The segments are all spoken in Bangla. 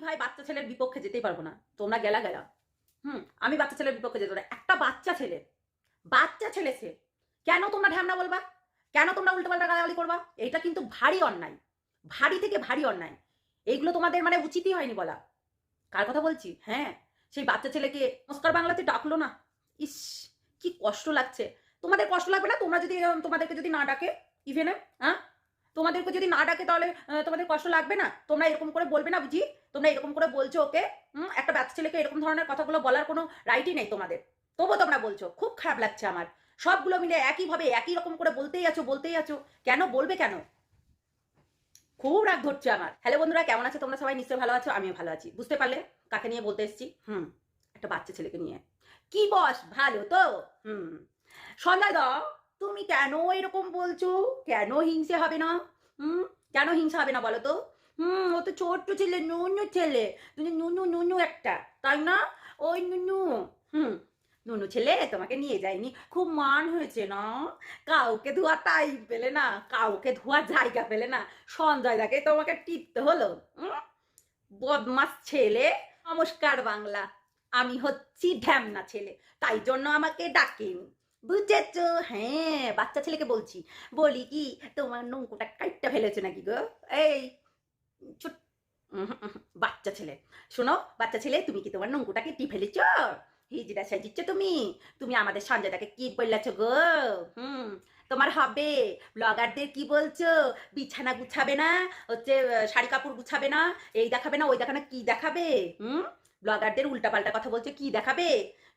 ভাই বাচ্চা ছেলের বিপক্ষে যেতেই পারবো না। তোমরা গেলা গেলা। আমি বাচ্চা ছেলের বিপক্ষে যেতে পারবো না। একটা বাচ্চা ছেলে সে, কেন তোমরা ঢ্যামনা বলবা? কেন তোমরা উল্টোপাল্টা গালাগালি করবা? এটা কিন্তু ভারী অন্যায়, ভারী থেকে ভারী অন্যায়। এইগুলো তোমাদের মানে উচিতই হয়নি বলা। কার কথা বলছি? হ্যাঁ, সেই বাচ্চা ছেলেকে নমস্কার বাংলাতে ডাকলো না। ইস, কি কষ্ট লাগছে। তোমাদের কষ্ট লাগবে না? তোমরা যদি তোমাদেরকে যদি না ডাকে ইভেনে, হ্যাঁ, তোমাদেরকে যদি না ডাকে তাহলে তোমাদের কষ্ট লাগবে না? তোমরা এরকম করে বলবে না বুঝি? তোমরা এরকম করে বলছো ওকে, একটা বাচ্চা ছেলেকে এরকম ধরনের কথাগুলো বলার কোনো রাইটই নেই তোমাদের। তবুও তোমরা বলছো, খুব খারাপ লাগছে আমার। সবগুলো মিলে একইভাবে একই রকম করে বলতেই আছো। কেন বলবে কেন? খুব রাগ ধরছে আমার। হ্যালো বন্ধুরা, কেমন আছো তোমরা? সবাই নিশ্চয়ই ভালো আছো, আমিও ভালো আছি। বুঝতে পারলে কাকে নিয়ে বলতে এসেছি? একটা বাচ্চা ছেলেকে নিয়ে। কি বস, ভালো তো? সঞ্জয় দা, তুমি কেন এরকম বলছো? কেন হিংসে হবে না? কেন হিংসা হবে না বলো তো? ও তো ছোট্ট ছেলে, নুনু ছেলে। তুমি নুনু নুনু একটা, তাই না? ওই নুনু। নুনু ছেলে তোমাকে নিয়ে যায়নি, খুব মান হয়েছে না? কাউকে ধোয়া টাইম পেলে না, কাউকে ধোয়া জায়গা পেলে না, সঞ্জয় দাকে তোমাকে টিপতে হলো। বদমাস ছেলে। নমস্কার বাংলা, আমি হচ্ছি ঢ্যামনা ছেলে, তাই জন্য আমাকে ডাকেন, বুঝেছ? হ্যাঁ, বাচ্চা ছেলেকে বলছি। বলি কি, তোমার নৌকোটা কাইটটা ফেলেছে নাকি গো? এই ছোট বাচ্চা ছেলে, শোনো বাচ্চা ছেলে, তুমি কি তোমার নৌকোটাকে টি ফেলেছ? হিজড়া সাজিচ্ছ তুমি? তুমি আমাদের সঞ্জয়দাকে কি বললাছ গো? তোমার হবে ব্লগারদের কি বলছো? বিছানা গুছাবে না, হচ্ছে শাড়ি কাপড় গুছাবে না, এই দেখাবে না, ওই দেখাবে না, কি দেখাবে? ব্লগারদের উল্টাপাল্টা কথা বলছো, কি দেখাবে?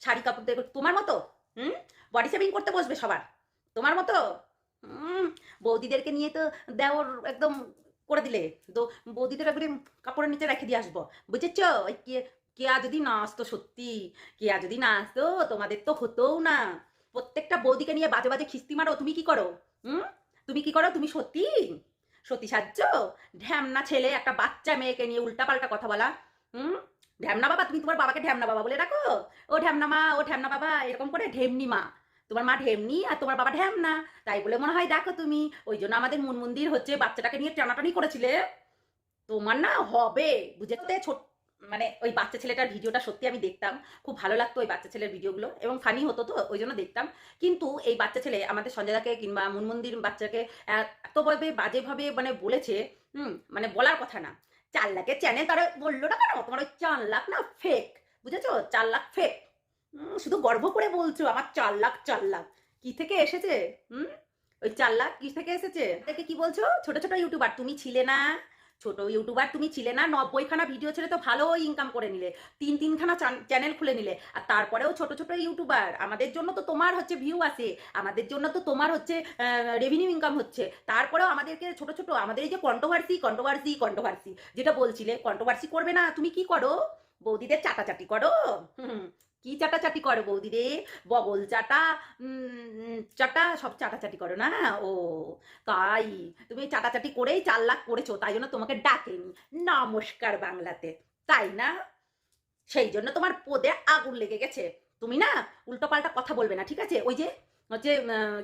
শাড়ি কাপড় দেখো তোমার মতো? বডি শেভিং করতে বসবে সবার তোমার মতো? বৌদিদেরকে নিয়ে তো দেওর একদম করে দিলে। তো বৌদিদের একবারে কাপড়ের নিচে রেখে দিয়ে আসবো, বুঝেছ? ওই কেয়া যদি না আসতো, সত্যি কেয়া যদি না আসতো তোমাদের তো হতোও না। প্রত্যেকটা বৌদিকে নিয়ে বাজে বাজে খিস্তি মারো। তুমি কি করো? তুমি কি করো? তুমি সত্যি সত্যি সাজছ? ঢ্যামনা ছেলে, একটা বাচ্চা মেয়েকে নিয়ে উল্টাপাল্টা কথা বলা। ঢ্যামনা বাবা, তুমি তোমার বাবাকে ঢ্যামনা বাবা বলে ডাকো? ও ঢ্যামনা মা, ও ঢ্যামনা বাবা, এরকম করে ঢেমনি মা। তোমার মা ঢেমনি আর তোমার বাবা ঢ্যামনা, তাই বলে মনে হয় দেখো তুমি। ওই জন্য আমাদের মন্দির হচ্ছে বাচ্চাটাকে নিয়ে টানাটানি করেছিলে। তোমার না হবে, বুঝেতে ছোট মানে ওই বাচ্চা ছেলেটার ভিডিওটা সত্যি আমি দেখতাম, খুব ভালো লাগতো ওই বাচ্চা ছেলের ভিডিওগুলো, এবং ফানি হতো, তো ওই জন্য দেখতাম। কিন্তু এই বাচ্চা ছেলে আমাদের সঞ্জয়দাকে কিংবা মনমন্দির বাচ্চাকে এতভাবে বাজেভাবে মানে বলেছে, মানে বলার কথা না। 4 লাখের চ্যানেল তারা বললো না কেন? তোমার ওই 4 লাখ না ফেক, বুঝেছো? 4 লাখ ফেক। শুধু গর্ব করে বলছো আমার 4 লাখ 4 লাখ কি থেকে এসেছে? ওই 4 লাখ কি থেকে এসেছে? এটাকে কি বলছো? ছোট ছোট ইউটিউবার তুমি ছিলে না? ছোট ইউটিউবার তুমি ছিলে না? 90খানা ভিডিও ছেড়ে তো ভালো ইনকাম করে নিলে, তিনখানা চ্যানেল খুলে নিলে, আর তারপরেও ছোট ছোট ইউটিউবার। আমাদের জন্য তো তোমার হচ্ছে ভিউ আসে, আমাদের জন্য তো তোমার হচ্ছে রেভিনিউ ইনকাম হচ্ছে, তারপরেও আমাদেরকে ছোট ছোট আমাদের এই যে কন্ট্রোভার্সি যেটা বলছিলে, কন্ট্রোভার্সি করবে না? তুমি কি করো? বৌদিদের চাটাচাটি করো। কি চাটাচাটি করো বৌদিরে? বগল চাটা, চাটা, সব চাটাচাটি করো না? ও তাই, তুমি চাটাচাটি করেই 4 লাখ করেছো, তাই জন্য তোমাকে ডাকেনি নমস্কার বাংলাতে, তাই না? সেই জন্য তোমার পদে আগুন লেগে গেছে। তুমি না উল্টো পাল্টা কথা বলবে না, ঠিক আছে? ওই যে হচ্ছে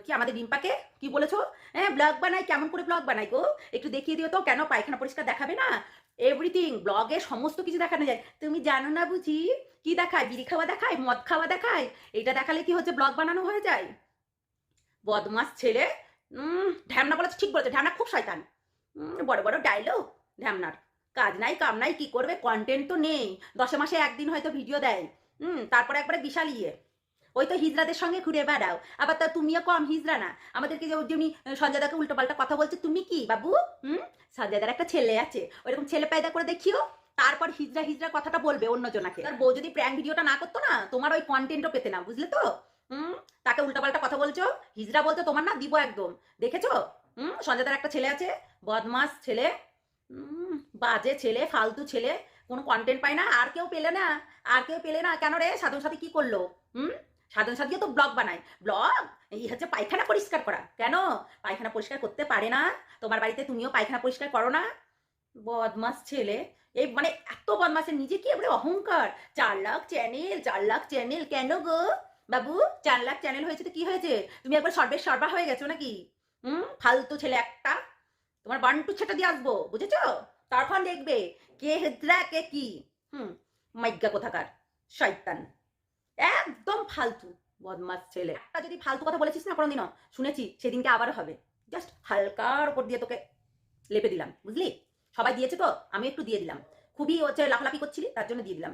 কি আমাদের রিম্পাকে কি বলেছো? হ্যাঁ, ব্লগ বানাই, কেমন করে ব্লগ বানাই গো? একটু দেখিয়ে দিও তো। কেন পায়খানা পরিষ্কার দেখাবে না? এভরিথিং ব্লগে সমস্ত কিছু দেখানো যায়। তুমি জানো না বুঝি কি দেখায়? বিড়ি খাওয়া দেখায়, মদ খাওয়া দেখায়। এটা দেখালে কি হচ্ছে ব্লগ বানানো হয়ে যায়? বদমাস ছেলে। ঢ্যামনা বলেছে, ঠিক বলেছে, ঢ্যামনা খুব শয়তান। বড় বড় ডায়লগ ঢ্যামনার। কাজ নাই কাম নাই, কি করবে? কন্টেন্ট তো নেই। 10 মাসে একদিন হয়তো ভিডিও দেয়। তারপরে একবারে বিশাল ইয়ে। ওই তো হিজড়াদের সঙ্গে ঘুরে বেড়াও। আবার তা তুমিও কম হিজড়া না। আমাদেরকে যে যেমনি সঞ্জয়দাকে উল্টো পাল্টা কথা বলছে, তুমি কি বাবু? সঞ্জয়দার একটা ছেলে আছে, ওইরকম ছেলে পায়দা করে দেখিও, তারপর হিজড়া হিজড়া কথাটা বলবে অন্য জনাকে। তার বউ যদি প্র্যাঙ্ক ভিডিওটা না করতো না, তোমার ওই কন্টেন্টও পেতে না, বুঝলে তো? তাকে উল্টাপাল্টা কথা বলছো, হিজড়া বলছো, তোমার না দিব একদম। দেখেছো? সঞ্জয়দার একটা ছেলে আছে, বদমাস ছেলে, বাজে ছেলে, ফালতু ছেলে, কোনো কন্টেন্ট পায় না। আর কেউ পেলে না, আর কেউ পেলে না কেন রে? সাধন সাথী কি করলো? সাধন সাথীও তো ব্লগ বানায়। ব্লগ এই হচ্ছে পায়খানা পরিষ্কার করা। কেন পায়খানা পরিষ্কার করতে পারে না? তোমার বাড়িতে তুমিও পায়খানা পরিষ্কার করো না? বদমাস ছেলে। এই মানে এত বদমাসের নিজে কি এবারে অহংকার। 4 লাখ চ্যানেল, 4 লাখ চ্যানেল কেন গো বাবু? 4 লাখ চ্যানেল হয়েছে তো কি হয়েছে? তুমি একবার সর্বা হয়ে গেছো নাকি? ফালতু ছেলে একটা। তোমার বান্টু ছেটা দিয়ে আসবো, বুঝেছো? তখন দেখবে কে হিজড়া কে কি। মাইজ্ঞা কোথাকার শয়তান, একদম ফালতু বদমাস ছেলে। একটা যদি ফালতু কথা বলেছিস না কোনোদিনও, শুনেছি সেদিনকে আবারও হবে। জাস্ট হালকার উপর দিয়ে তোকে লেপে দিলাম, বুঝলি? সবাই দিয়েছে তো আমি একটু দিয়ে দিলাম। খুবই হচ্ছে লাফালাফি করছিলি তার জন্য দিয়ে দিলাম।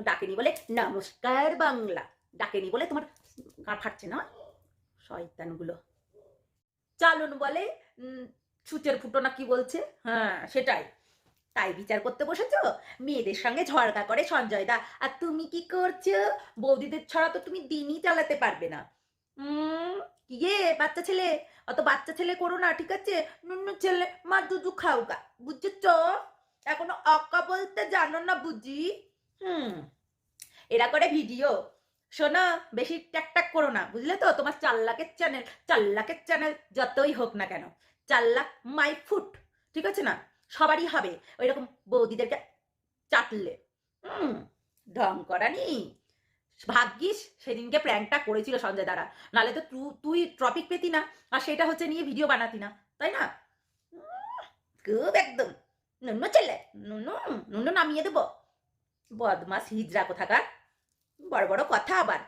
ডাকেনি বলে নমস্কার বাংলা, ডাকেনি বলে তোমার গা ফাটছে না শয়তানগুলো। চালুন বলে ছুচের ফুটো না কি বলছে, হ্যাঁ সেটাই। তাই বিচার করতে বসেছো? মেয়েদের সঙ্গে ঝগড়া করে সঞ্জয় দা, আর তুমি কি করছো? বৌদিদের ছাড়া তো তুমি দিনই চালাতে পারবে না। ইয়ে বাচ্চা ছেলে, অত বাচ্চা ছেলে করো না, ঠিক আছে? নুনু ছেলে, মা দুধু খাওগা, বুঝেছ? এখনো অক্কা বলতে জানো না বুঝি? এরা করে ভিডিও। শোনো, বেশি ট্যাক করো না, বুঝলে তো? তোমার 4 লাখের চ্যানেল, 4 লাখের চ্যানেল যতই হোক না কেন, 4 লাখ মাই ফুট, ঠিক আছে না? সবারই হবে ওই রকম বৌদিদেরকে চাটলে। ঢং করানি। ভাগ্যিস সেদিনকে প্র্যাঙ্কটা করেছিল সঞ্জয় দ্বারা, নাহলে তো তুই টপিক পেতি না, আর সেটা হচ্ছে নিয়ে ভিডিও বানাতি না, তাই না? খুব একদম নুনু ছেলে, নুনু নুনু নামিয়ে দেবো। বদমাস হিজড়া কোথাকার, বড় বড় কথা আবার।